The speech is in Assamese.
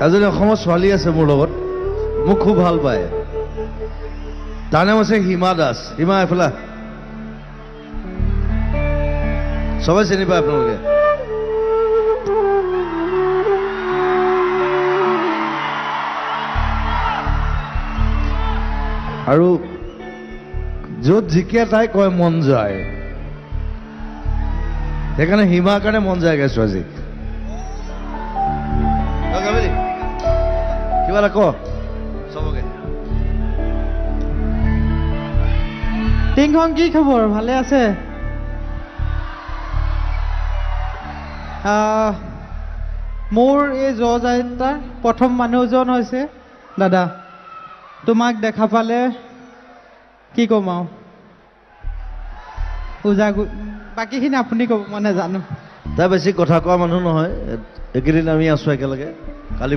এজনী অসমৰ ছোৱালী আছে মোৰ লগত মোক খুব ভাল পায় তাৰ নাম আছে হিমা দাস হিমা এফলা সবাই চিনি পায় আপোনালোকে আৰু য'ত জিকে তাই কয় মন যায় সেইকাৰণে হিমাৰ কাৰণে মন যায় গাইছো আজি কিবা এটা ক চবকে টিংখন কি খবৰ ভালে আছে মোৰ এই জয়যাত্ৰাৰ প্ৰথম মানুহজন হৈছে দাদা তোমাক দেখা পালে কি ক'ম আৰু বাকীখিনি আপুনি ক'ব মই নাজানো তাই বেছি কথা কোৱা মানুহ নহয় এইকেইদিন আমি আছো একেলগে কালি